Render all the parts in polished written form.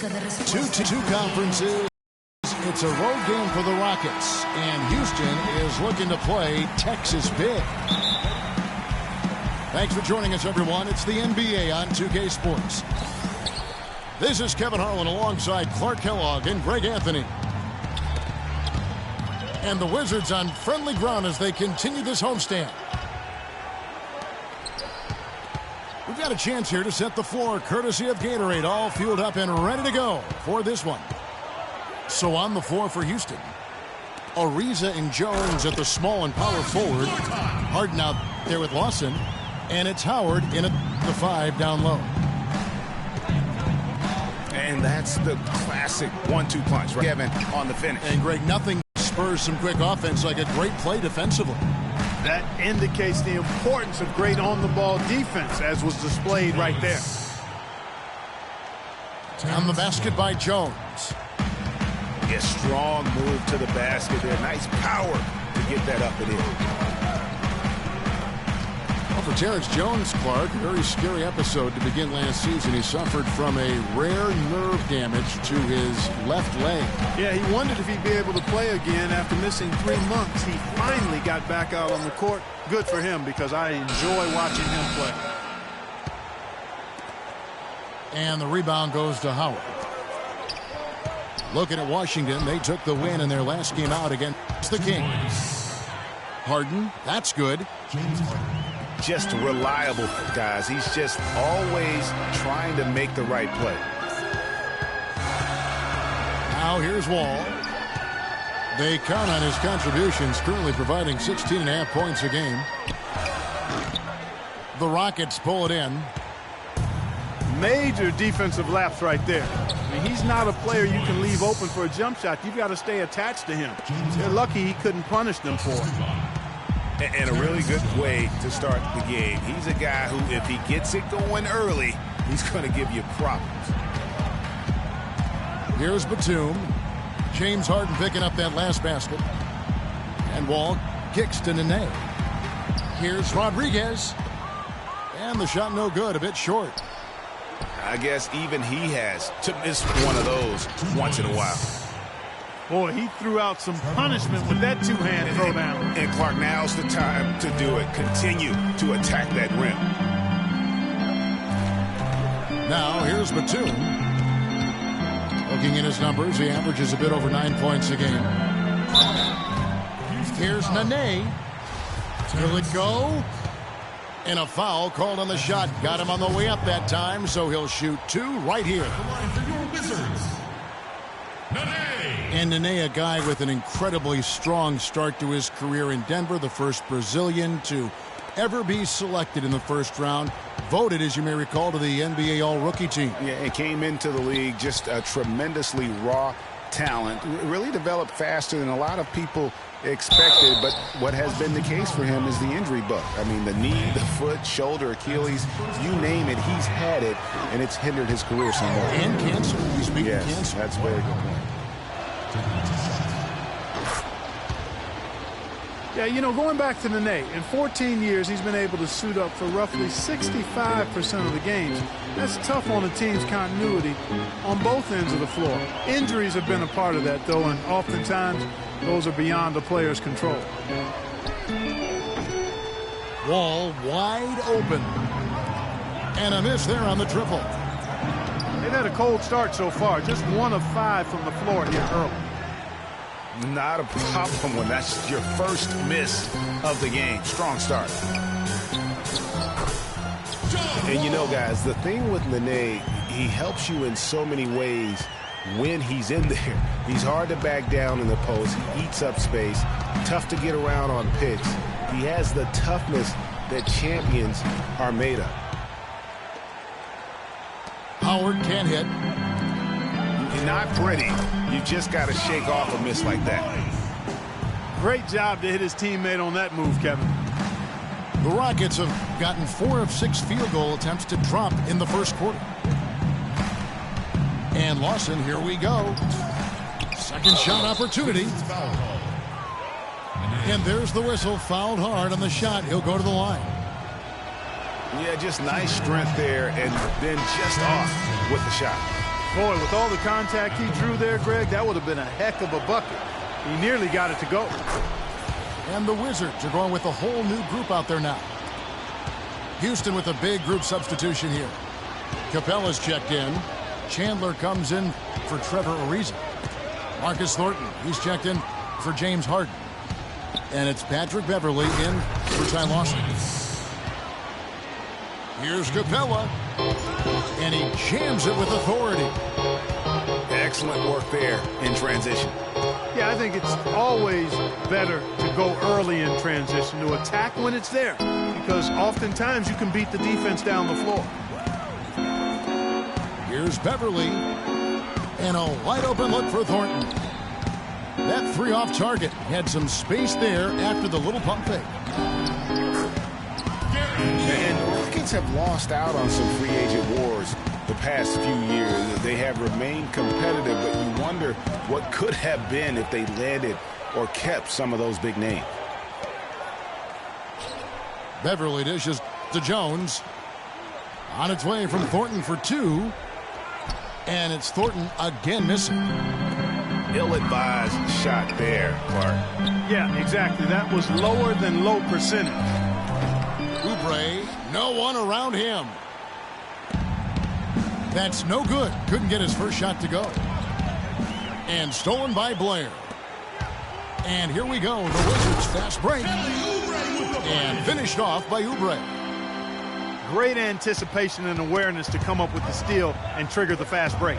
2-2 conferences. It's a road game for the Rockets, and Houston is looking to play Texas big. Thanks for joining us, everyone. It's the NBA on 2K Sports. This is Kevin Harlan alongside Clark Kellogg and Greg Anthony. And the Wizards on friendly ground as they continue this homestand. We've got a chance here to set the floor, courtesy of Gatorade, all fueled up and ready to go for this one. So on the floor for Houston, Ariza and Jones at the small and power forward. Harden out there with Lawson. And it's Howard in at the 5 down low. And that's the classic 1-2 punch, right? Kevin on the finish. And Greg, nothing spurs some quick offense like a great play defensively. That indicates the importance of great on-the-ball defense, as was displayed right there. On the basket by Jones. A strong move to the basket there. Nice power to get that up and in. Well, for Terrence Jones, Clark, a very scary episode to begin last season. He suffered from a rare nerve damage to his left leg. Yeah, he wondered if he'd be able to play again after missing 3 months. He finally got back out on the court. Good for him, because I enjoy watching him play. And the rebound goes to Howard. Looking at Washington, they took the win in their last game out against the Kings. Harden, that's good. Just reliable, guys. He's just always trying to make the right play. Now here's Wall. They count on his contributions, currently providing 16.5 points a game. The Rockets pull it in. Major defensive lapse right there. I mean, he's not a player you can leave open for a jump shot. You've got to stay attached to him. They're lucky he couldn't punish them for it. And a really good way to start the game. He's a guy who, if he gets it going early, he's going to give you problems. Here's Batum. James Harden picking up that last basket. And Wall kicks to Nene. Here's Rodriguez. And the shot no good, a bit short. I guess even he has to miss one of those once in a while. Boy, he threw out some punishment with that two-hand throwdown. And Clark, now's the time to do it. Continue to attack that rim. Now, here's Batum. Looking at his numbers, he averages a bit over 9 points a game. Here's Nene. Will it go? And a foul called on the shot. Got him on the way up that time, so he'll shoot 2 right here. And Nene, a guy with an incredibly strong start to his career in Denver, the first Brazilian to ever be selected in the first round. Voted, as you may recall, to the NBA All-Rookie team. Yeah, it came into the league just a tremendously raw talent. Really developed faster than a lot of people expected, but what has been the case for him is the injury bug. I mean, the knee, the foot, shoulder, Achilles, you name it, he's had it, and it's hindered his career somewhat. And cancer. He's beaten cancer. That's a very good point. Yeah, you know, going back to Nene, in 14 years, he's been able to suit up for roughly 65% of the games. That's tough on a team's continuity on both ends of the floor. Injuries have been a part of that, though, and oftentimes those are beyond the player's control. Wall wide open. And a miss there on the triple. They've had a cold start so far, just 1 of 5 from the floor here early. Not a problem when that's your first miss of the game. Strong start. And you know, guys, the thing with Nene, he helps you in so many ways when he's in there. He's hard to back down in the post. He eats up space. Tough to get around on picks. He has the toughness that champions are made of. Howard can't hit. You're not pretty. You just got to shake off a miss like that. Great job to hit his teammate on that move, Kevin. The Rockets have gotten 4 of 6 field goal attempts to drop in the first quarter. And Lawson, here we go. Second shot opportunity. And there's the whistle. Fouled hard on the shot. He'll go to the line. Yeah, just nice strength there, and then just off with the shot. Boy, with all the contact he drew there, Greg, that would have been a heck of a bucket. He nearly got it to go. And the Wizards are going with a whole new group out there now. Houston with a big group substitution here. Capella's checked in. Chandler comes in for Trevor Ariza. Marcus Thornton, he's checked in for James Harden. And it's Patrick Beverley in for Ty Lawson. Here's Capella. And he jams it with authority. Excellent work there in transition. Yeah, I think it's always better to go early in transition, to attack when it's there, because oftentimes you can beat the defense down the floor. Here's Beverley. And a wide open look for Thornton. That three off target had some space there after the little pump fake. And the Rockets have lost out on some free agent wars the past few years. They have remained competitive, but you wonder what could have been if they landed or kept some of those big names. Beverley dishes to Jones. On its way from Thornton for two. And it's Thornton again missing. Ill-advised shot there, Clark. Yeah, exactly. That was lower than low percentage. Oubre, no one around him. That's no good. Couldn't get his first shot to go. And stolen by Blair. And here we go. The Wizards fast break. And finished off by Oubre. Great anticipation and awareness to come up with the steal and trigger the fast break.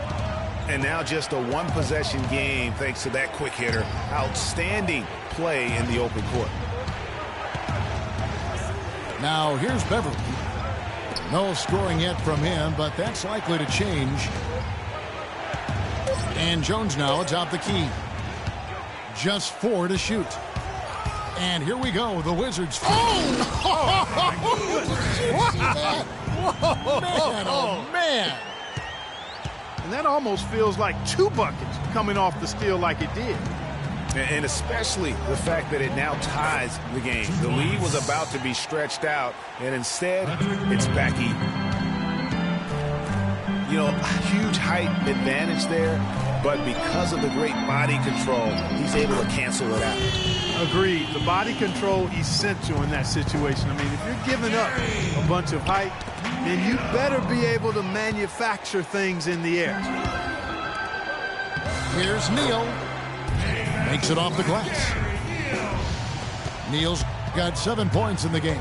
And now just a one-possession game thanks to that quick hitter. Outstanding play in the open court. Now here's Beverley. No scoring yet from him, but that's likely to change. And Jones now atop the key. Just 4 to shoot. And here we go. The Wizards. Oh my goodness. Man, oh, man. And that almost feels like 2 buckets coming off the steal like it did. And especially the fact that it now ties the game. The lead was about to be stretched out, and instead, it's back even. You know, huge height advantage there, but because of the great body control, he's able to cancel it out. Agreed. The body control essential in that situation. I mean, if you're giving up a bunch of height, then you better be able to manufacture things in the air. Here's Neal. Makes it off the glass. Neal's got 7 points in the game.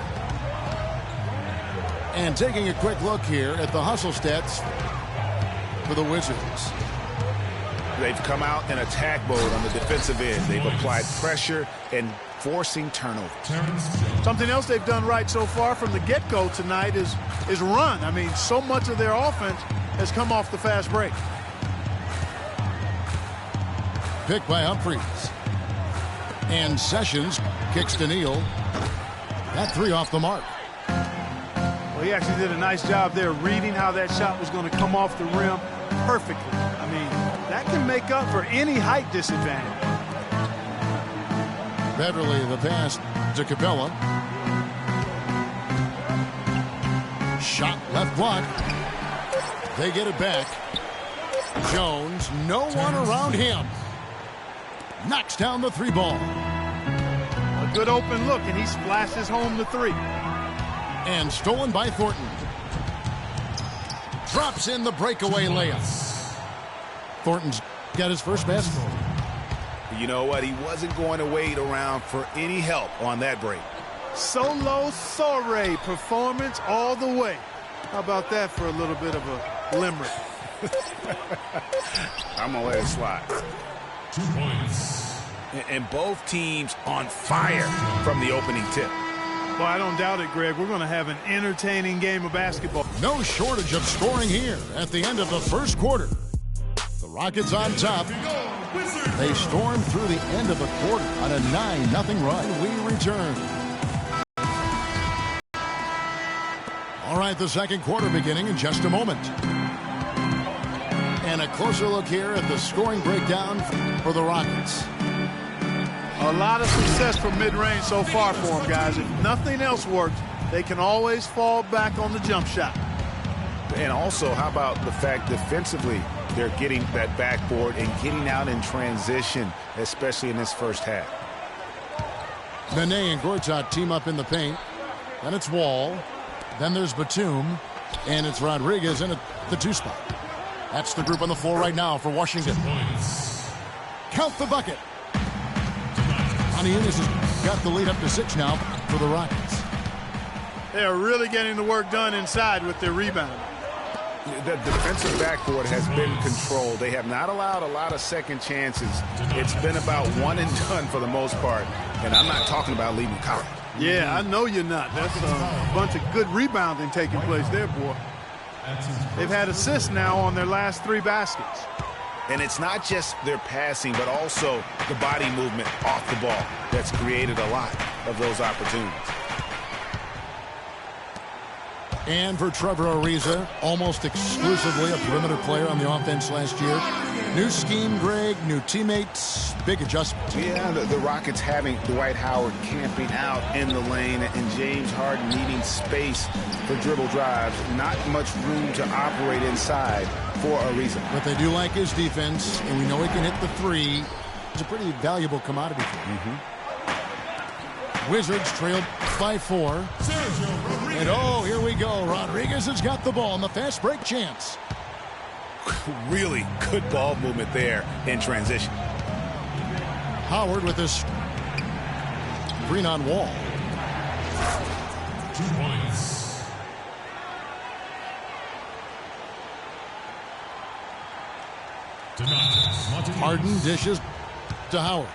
And taking a quick look here at the hustle stats for the Wizards. They've come out in attack mode on the defensive end. They've applied pressure and forcing turnovers. Something else they've done right so far from the get-go tonight is run. I mean, so much of their offense has come off the fast break. Picked by Humphries. And Sessions kicks to Neal. That 3 off the mark. Well, he actually did a nice job there reading how that shot was going to come off the rim perfectly. I mean, that can make up for any height disadvantage. Beverley, the pass to Capella. Shot left block. They get it back. Jones, no one around him. Knocks down the 3 ball. A good open look, and he splashes home the 3. And stolen by Thornton. Drops in the breakaway layup. Thornton's got his first basket. You know what? He wasn't going to wait around for any help on that break. Solo soiree performance all the way. How about that for a little bit of a limerick? I'm going to let it slide. 2 points. And both teams on fire from the opening tip. Well, I don't doubt it, Greg. We're going to have an entertaining game of basketball. No shortage of scoring here at the end of the first quarter. The Rockets on top. They storm through the end of the quarter on a 9-0 run. We return. All right, the second quarter beginning in just a moment. And a closer look here at the scoring breakdown for the Rockets. A lot of success from mid-range so far for them, guys. If nothing else works, they can always fall back on the jump shot. And also, how about the fact defensively, they're getting that backboard and getting out in transition, especially in this first half. Nene and Gortat team up in the paint. Then it's Wall. Then there's Batum. And it's Rodriguez in at the 2 spot. That's the group on the floor right now for Washington. Count the bucket. Anyang-lsy has got the lead up to 6 now for the Rockets. They are really getting the work done inside with their rebound. The defensive backboard has been controlled. They have not allowed a lot of second chances. It's been about one and done for the most part. And I'm not talking about leaving college. Yeah, I know you're not. That's a bunch of good rebounding taking place there, boy. They've had assists now on their last 3 baskets. And it's not just their passing, but also the body movement off the ball that's created a lot of those opportunities. And for Trevor Ariza, almost exclusively a perimeter player on the offense last year. New scheme, Greg, new teammates, big adjustments. Yeah, the Rockets having Dwight Howard camping out in the lane and James Harden needing space for dribble drives. Not much room to operate inside for Ariza. But they do like his defense, and we know he can hit the 3. It's a pretty valuable commodity for him. Wizards trailed by 4. And oh, here we go. Rodriguez has got the ball in the fast break chance. Really good ball movement there in transition. Howard with this green on Wall. 2 points. Harden dishes to Howard.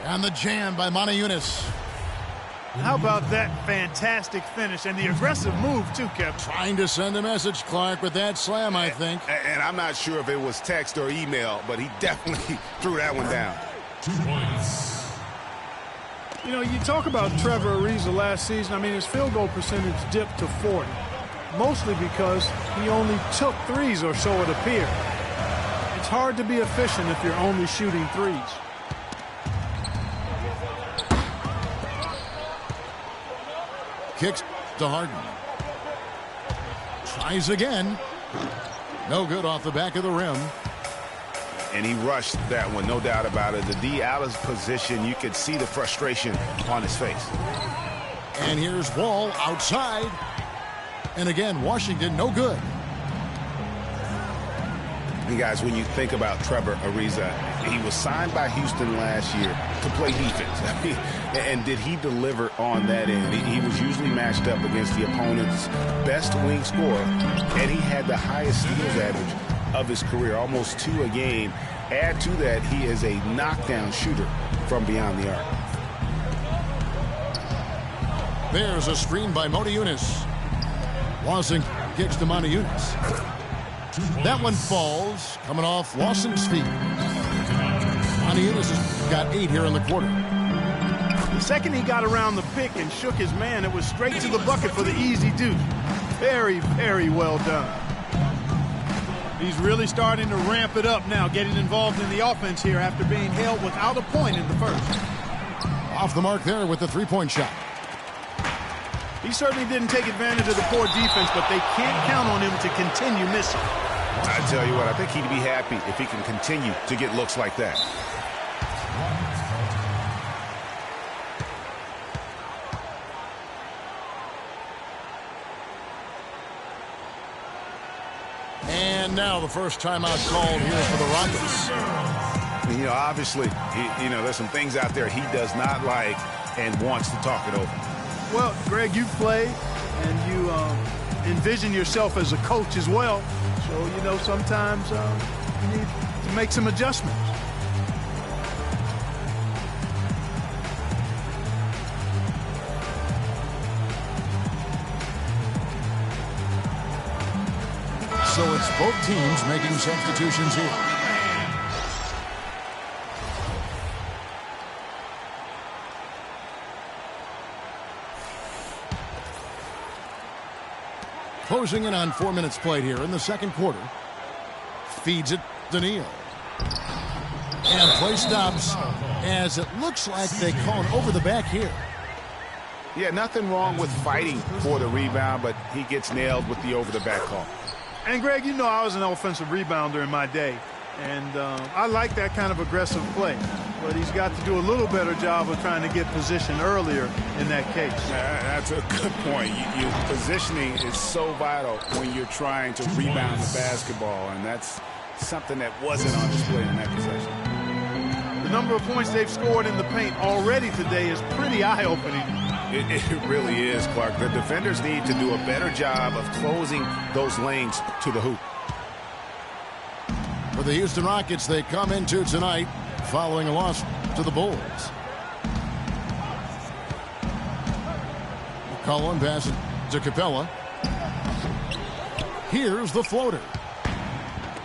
And the jam by Anyang-lsy. How about that fantastic finish and the aggressive move, too, Kevin? Trying to send a message, Clark, with that slam, I think. And I'm not sure if it was text or email, but he definitely threw that one down. 2 points. You know, you talk about Trevor Ariza last season. I mean, his field goal percentage dipped to 40, mostly because he only took 3s, or so it appeared. It's hard to be efficient if you're only shooting 3s. Kicks to Harden. Tries again. No good off the back of the rim. And he rushed that one, no doubt about it. The D out of position, you could see the frustration on his face. And here's Wall outside. And again, Washington, no good. And guys, when you think about Trevor Ariza, he was signed by Houston last year to play defense. And did he deliver on that end? He was usually matched up against the opponent's best wing scorer, and he had the highest steals average of his career, almost 2 a game. Add to that, he is a knockdown shooter from beyond the arc. There's a screen by Anyang-lsy. Lawson kicks to Anyang-lsy. That one falls, coming off Lawson's feet. Anyang-lsy's got 8 here in the quarter. The second he got around the pick and shook his man, it was straight to the bucket for the easy deuce. Very, very well done. He's really starting to ramp it up now, getting involved in the offense here after being held without a point in the first. Off the mark there with the 3-point shot. He certainly didn't take advantage of the poor defense, but they can't count on him to continue missing. I tell you what, I think he'd be happy if he can continue to get looks like that. And now the first timeout called here for the Rockets. You know, obviously, there's some things out there he does not like and wants to talk it over. Well, Greg, you've played and you envision yourself as a coach as well. So, sometimes you need to make some adjustments. So it's both teams making substitutions here. Closing in on 4 minutes played here in the second quarter. Feeds it to Neal. And play stops as it looks like they call it over the back here. Yeah, nothing wrong with fighting for the rebound, but he gets nailed with the over-the-back call. And, Greg, you know I was an offensive rebounder in my day, and I like that kind of aggressive play. But he's got to do a little better job of trying to get position earlier in that case. That's a good point. Positioning is so vital when you're trying to rebound the basketball, and that's something that wasn't on display in that possession. The number of points they've scored in the paint already today is pretty eye-opening. It really is, Clark. The defenders need to do a better job of closing those lanes to the hoop. For the Houston Rockets, they come into tonight following a loss to the Bulls. McCollum passes to Capella. Here's the floater.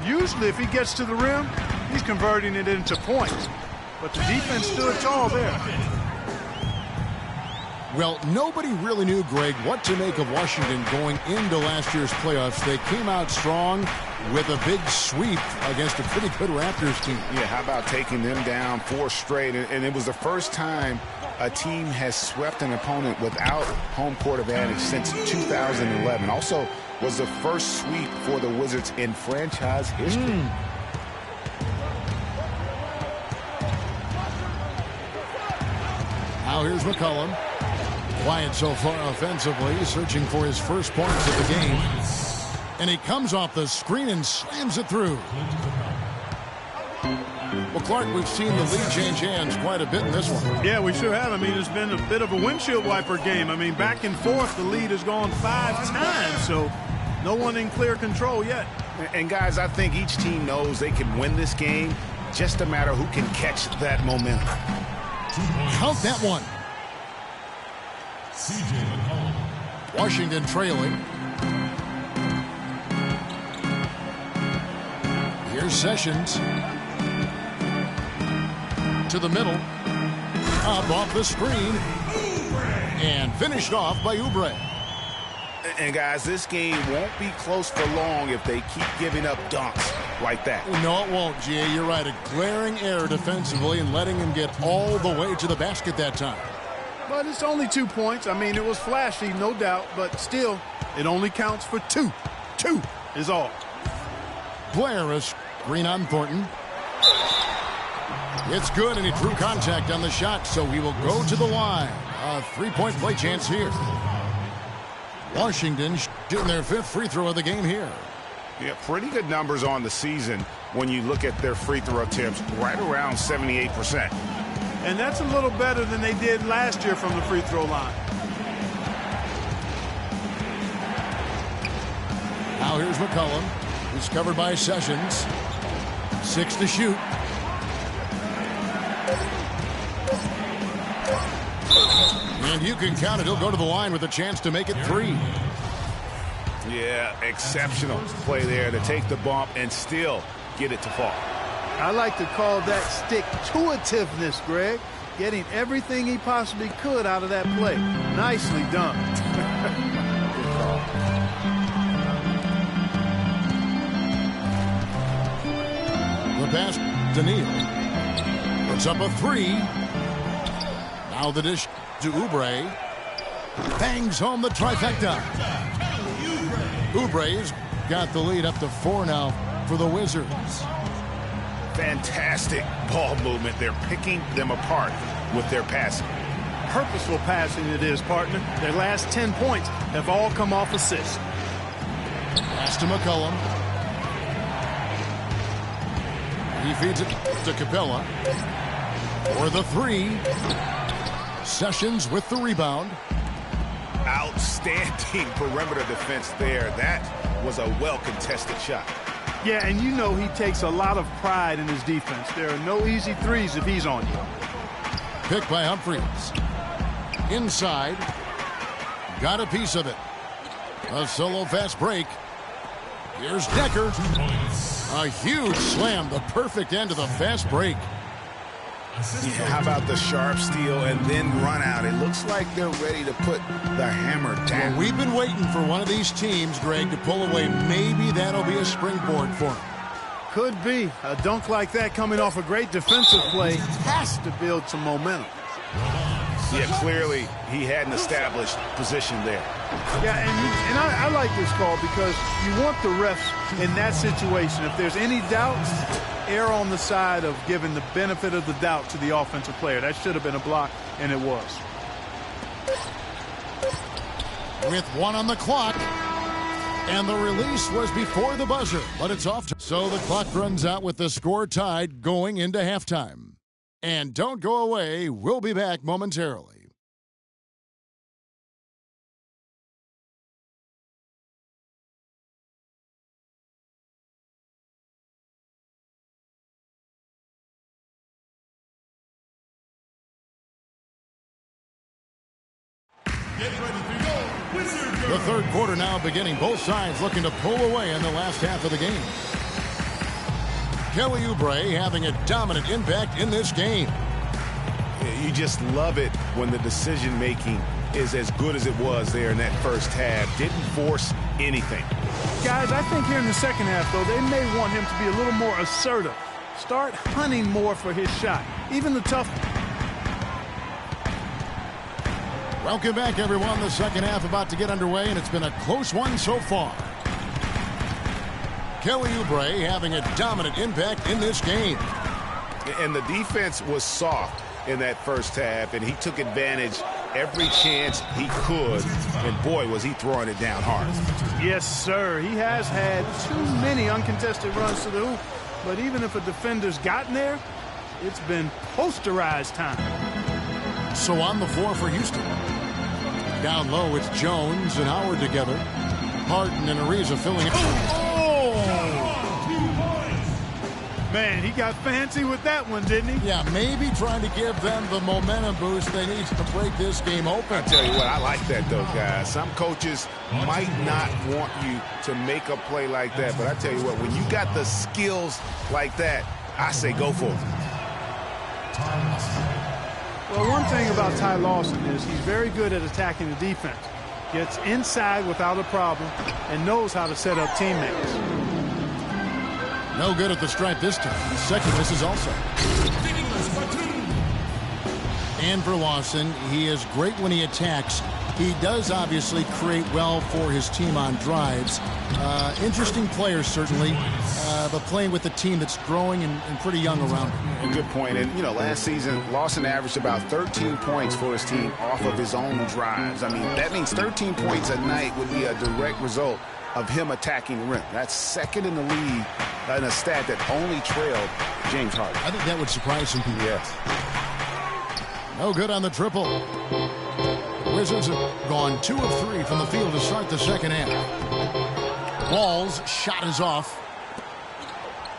Usually, if he gets to the rim, he's converting it into points. But the defense stood tall there. Well, nobody really knew, Greg, what to make of Washington going into last year's playoffs. They came out strong with a big sweep against a pretty good Raptors team. Yeah, how about taking them down 4 straight? And it was the first time a team has swept an opponent without home court advantage since 2011. Also was the first sweep for the Wizards in franchise history. Now here's McCollum. Quiet so far offensively, searching for his first points of the game. And he comes off the screen and slams it through. Well, Clark, we've seen the lead change hands quite a bit in this one. Yeah, we sure have. I mean, it's been a bit of a windshield wiper game. I mean, back and forth, the lead has gone 5 times, so no one in clear control yet. And, guys, I think each team knows they can win this game, just a matter who can catch that momentum. Count that one. Washington trailing. Here's Sessions. To the middle. Up off the screen. And finished off by Oubre. And, guys, this game won't be close for long if they keep giving up dunks like that. No, it won't, Jay. You're right. A glaring error defensively and letting him get all the way to the basket that time. But it's only 2 points. I mean, it was flashy, no doubt, but still, it only counts for 2. 2 is all. Blair is green on Thornton. It's good, and he drew contact on the shot, so he will go to the line. A 3-point play chance here. Washington shooting their 5th free throw of the game here. Yeah, pretty good numbers on the season when you look at their free throw attempts, right around 78%. And that's a little better than they did last year from the free throw line. Now here's McCollum. He's covered by Sessions. 6 to shoot. And you can count it. He'll go to the line with a chance to make it 3. Yeah, exceptional play there to take the bump and still get it to fall. I like to call that stick-to-itiveness, Greg. Getting everything he possibly could out of that play. Nicely done. Good call. The pass to Neal. Puts up a 3. Now the dish to Oubre. Bangs home the trifecta. Oubre's got the lead up to 4 now for the Wizards. Fantastic ball movement. They're picking them apart with their passing. Purposeful passing it is, partner. Their last 10 points have all come off assists. Pass to McCollum. He feeds it to Capella. For the 3. Sessions with the rebound. Outstanding perimeter defense there. That was a well-contested shot. Yeah, and you know he takes a lot of pride in his defense. There are no easy threes if he's on you. Picked by Humphries. Inside. Got a piece of it. A solo fast break. Here's Decker. A huge slam. The perfect end of the fast break. Yeah, how about the sharp steal and then run out? It looks like they're ready to put the hammer down. Well, we've been waiting for one of these teams, Greg, to pull away. Maybe that'll be a springboard for them. Could be. A dunk like that coming off a great defensive play has to build some momentum. Yeah, clearly he hadn't established position there. Yeah, and I like this call because you want the refs in that situation. If there's any doubt, err on the side of giving the benefit of the doubt to the offensive player. That should have been a block, and it was. With 1 on the clock. And the release was before the buzzer, but it's off. So the clock runs out with the score tied going into halftime. And don't go away. We'll be back momentarily. Get ready to go, Wizard. The third quarter now beginning. Both sides looking to pull away in the last half of the game. Kelly Oubre having a dominant impact in this game. You just love it when the decision-making is as good as it was there in that first half. Didn't force anything. Guys, I think here in the second half, though, they may want him to be a little more assertive. Start hunting more for his shot. Even the tough... Welcome back, everyone. The second half about to get underway, and it's been a close one so far. Kelly Oubre having a dominant impact in this game. And the defense was soft in that first half, and he took advantage every chance he could. And boy, was he throwing it down hard. Yes, sir. He has had too many uncontested runs to the hoop. But even if a defender's gotten there, it's been posterized time. So on the floor for Houston. Down low, it's Jones and Howard together. Harden and Ariza filling it. Man, he got fancy with that one, didn't he? Yeah, maybe trying to give them the momentum boost they need to break this game open. I tell you what, I like that, though, guys. Some coaches might not want you to make a play like that, but I tell you what, when you got the skills like that, I say go for it. Well, one thing about Ty Lawson is he's very good at attacking the defense. Gets inside without a problem and knows how to set up teammates. No good at the stripe this time. The second misses also. And for Lawson, he is great when he attacks. He does obviously create well for his team on drives. Interesting player, certainly, but playing with a team that's growing and pretty young around him. A good point. And, you know, last season, Lawson averaged about 13 points for his team off of his own drives. I mean, that means 13 points a night would be a direct result of him attacking the rim. That's second in the league in a stat that only trailed James Harden. I think that would surprise some people. Yes. No good on the triple. Wizards have gone 2 of 3 from the field to start the second half. Wall's shot is off.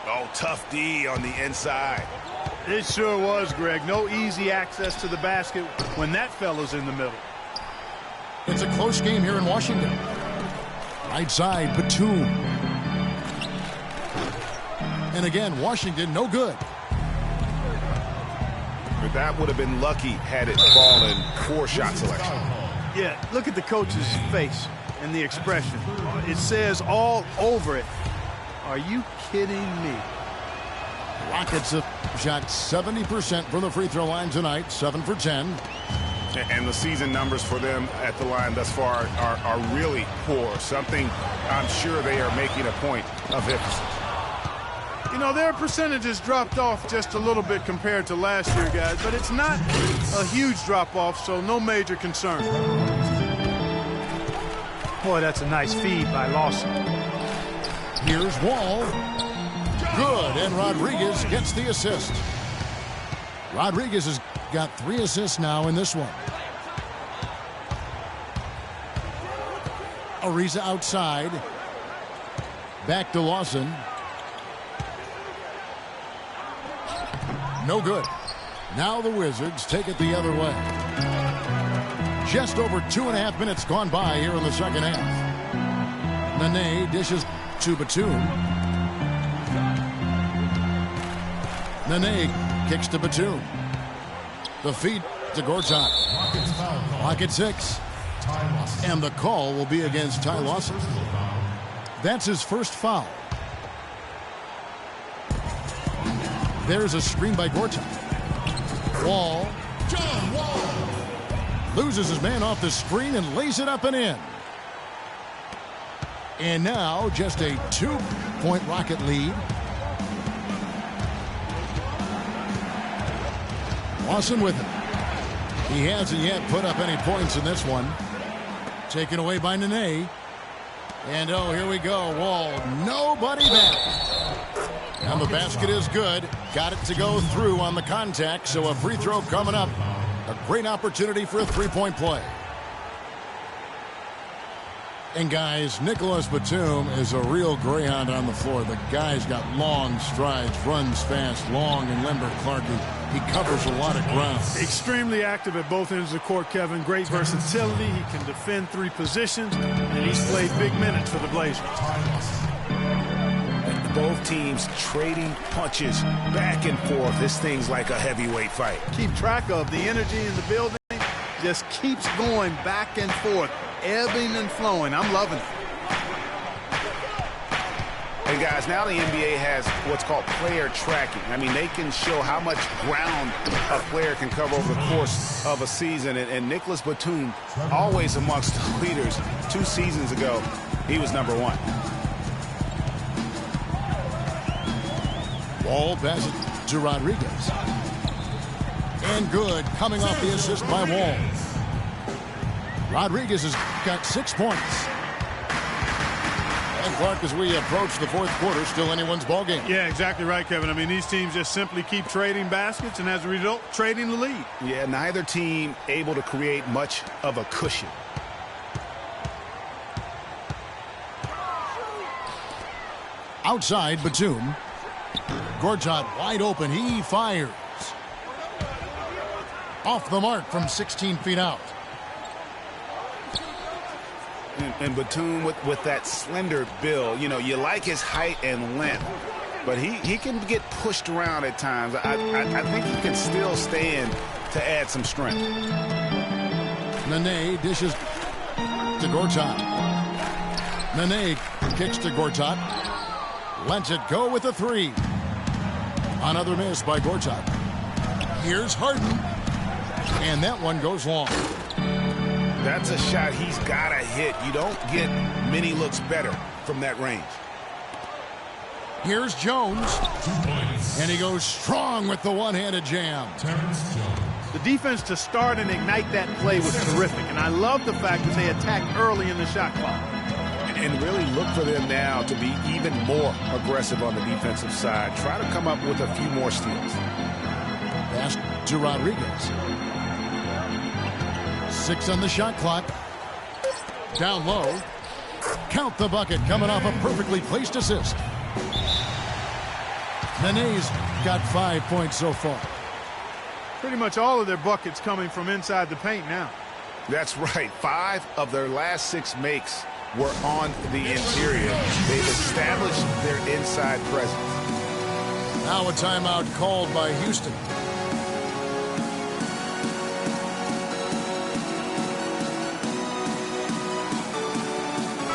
Oh, tough D on the inside. It sure was, Greg. No easy access to the basket when that fella's in the middle. It's a close game here in Washington. Right side, Batum. And again, Washington, no good. But that would have been lucky had it fallen for shot selection. Yeah, look at the coach's face and the expression. It says all over it. Are you kidding me? Rockets have shot 70% from the free throw line tonight, 7 for 10. And the season numbers for them at the line thus far are really poor. Something I'm sure they are making a point of emphasis. You know, their percentages dropped off just a little bit compared to last year, guys, but it's not a huge drop-off, so no major concern. Boy, that's a nice feed by Lawson. Here's Wall. Good, and Rodriguez gets the assist. Rodriguez has got 3 assists now in this one. Ariza outside. Back to Lawson. No good. Now the Wizards take it the other way. Just over 2.5 minutes gone by here in the second half. Nene dishes to Batum. Nene kicks to Batum. The feed to Gortat. Pocket 6. And the call will be against Ty Lawson. That's his first foul. There's a screen by Gortat. Wall. Loses his man off the screen and lays it up and in. And now just a 2-point Rocket lead. Lawson with it. He hasn't yet put up any points in this one. Taken away by Nene. And oh, here we go. Wall, nobody back. And the basket is good. Got it to go through on the contact, so a free throw coming up. A great opportunity for a three-point play. And guys, Nicholas Batum is a real greyhound on the floor. The guy's got long strides, runs fast, long and limber. Clark, he covers a lot of ground. Extremely active at both ends of the court, Kevin. Great versatility. He can defend three positions, and he's played big minutes for the Blazers. Both teams trading punches back and forth. This thing's like a heavyweight fight. Keep track of the energy in the building. Just keeps going back and forth, ebbing and flowing. I'm loving it. Hey, guys, now the NBA has what's called player tracking. I mean, they can show how much ground a player can cover over the course of a season. And Nicholas Batum, always amongst the leaders. 2 seasons ago, he was number 1. Wall passes to Rodriguez. And good, coming off the assist by Wall. Rodriguez has got 6 points. And Clark, as we approach the fourth quarter, still anyone's ball game. Yeah, exactly right, Kevin. I mean, these teams just simply keep trading baskets, and as a result, trading the lead. Yeah, neither team able to create much of a cushion. Outside, Batum. Gortat wide open. He fires. Off the mark from 16 feet out. And Batum with that slender build, you know, you like his height and length, but he can get pushed around at times. I think he can still stand to add some strength. Nene dishes to Gortat. Nene kicks to Gortat. Lets it go with a 3. Another miss by Gortat. Here's Harden. And that one goes long. That's a shot he's got to hit. You don't get many looks better from that range. Here's Jones. And he goes strong with the one-handed jam. The defense to start and ignite that play was terrific. And I love the fact that they attacked early in the shot clock. And really look for them now to be even more aggressive on the defensive side. Try to come up with a few more steals. Pass to Rodriguez. 6 on the shot clock. Down low. Count the bucket coming off a perfectly placed assist. Nene's got 5 points so far. Pretty much all of their buckets coming from inside the paint now. That's right. 5 of their last 6 makes were on the interior. They've established their inside presence. Now a timeout called by Houston.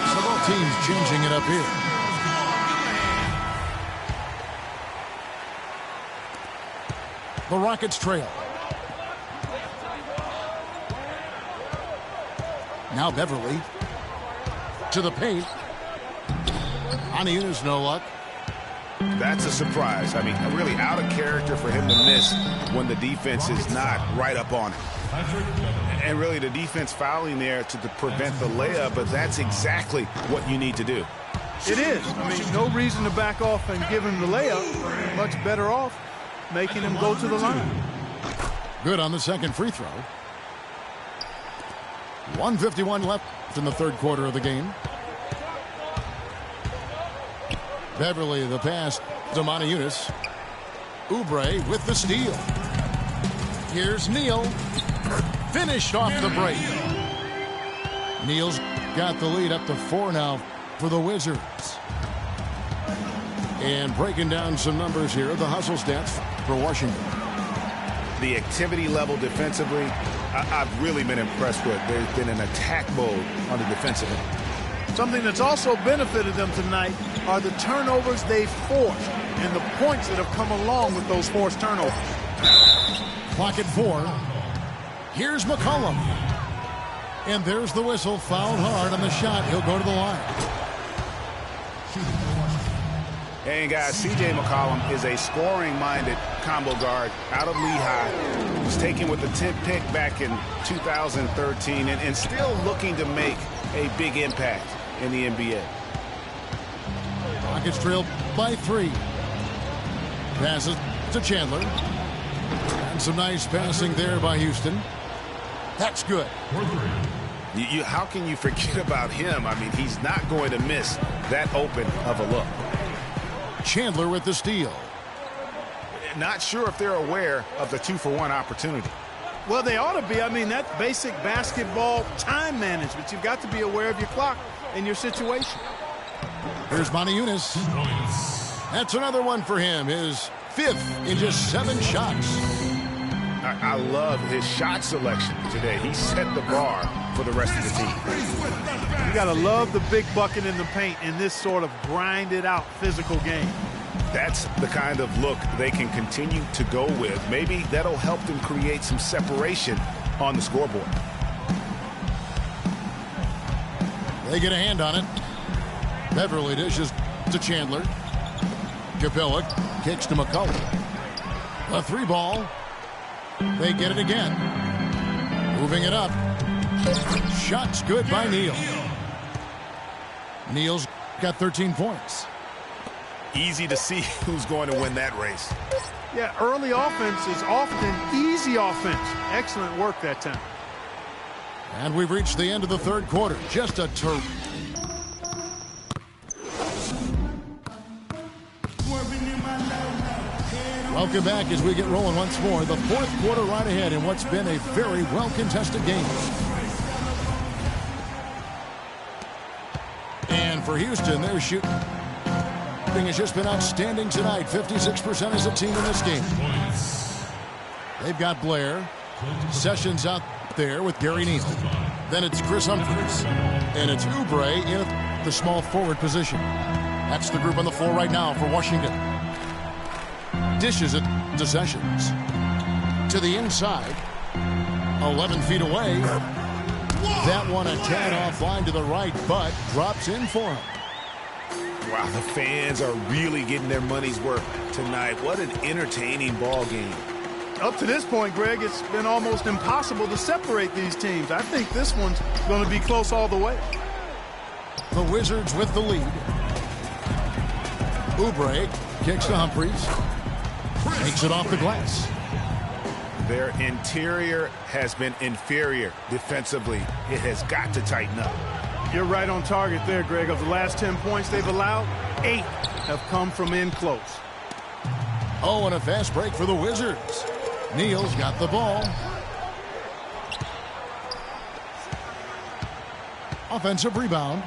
So both teams changing it up here. The Rockets trail. Now Beverly. To the paint. Anyang-lsy, no luck. That's a surprise. I mean, really out of character for him to miss when the defense is not right up on him. And really the defense fouling there to prevent the layup, but that's exactly what you need to do. It is. I mean, no reason to back off and give him the layup. Much better off making him go to the line. Good on the second free throw. 1:51 left in the third quarter of the game. Beverly the pass to Anyang-lsy. Oubre with the steal. Here's Neal. Finished off the break. Neal's got the lead up to 4 now for the Wizards. And breaking down some numbers here, the hustle stats for Washington. The activity level defensively, I've really been impressed with. There's been an attack mode on the defensive end. Something that's also benefited them tonight are the turnovers they've forced and the points that have come along with those forced turnovers. Clock at 4. Here's McCollum. And there's the whistle. Fouled hard on the shot. He'll go to the line. And guys, C.J. McCollum is a scoring-minded combo guard out of Lehigh. He was taken with the 10th pick back in 2013 and still looking to make a big impact in the NBA. Rockets trail by 3. Passes to Chandler. And some nice passing there by Houston. That's good. How can you forget about him? I mean, he's not going to miss that open of a look. Chandler with the steal. Not sure if they're aware of the 2-for-1 opportunity. Well, they ought to be. I mean, that's basic basketball time management. You've got to be aware of your clock and your situation. Here's Monty Eunice. That's another one for him. His 5th in just 7 shots. I love his shot selection today. He set the bar for the rest of the team. You got to love the big bucket in the paint in this sort of grinded out physical game. That's the kind of look they can continue to go with. Maybe that'll help them create some separation on the scoreboard. They get a hand on it. Beverly dishes to Chandler. Capella kicks to McCullough. A 3-ball. They get it again. Moving it up. Shots good by Neal. Neal's got 13 points. Easy to see who's going to win that race. Yeah, early offense is often easy offense. Excellent work that time. And we've reached the end of the 3rd quarter. Just a Welcome back as we get rolling once more. The 4th quarter right ahead in what's been a very well-contested game. And for Houston, their shooting has just been outstanding tonight. 56% as a team in this game. They've got Blair. Sessions out there with Gary Neal. Then it's Chris Humphries. And it's Oubre in the small forward position. That's the group on the floor right now for Washington. Dishes it to Sessions. To the inside. 11 feet away. That one a tad offline to the right, but drops in for him. Wow, the fans are really getting their money's worth tonight. What an entertaining ball game. Up to this point, Greg, it's been almost impossible to separate these teams. I think this one's going to be close all the way. The Wizards with the lead. Oubre kicks to Humphries. Takes it off the glass. Their interior has been inferior defensively. It has got to tighten up. You're right on target there, Greg. Of the last 10 points they've allowed, 8 have come from in close. Oh, and a fast break for the Wizards. Neal's got the ball. Offensive rebound.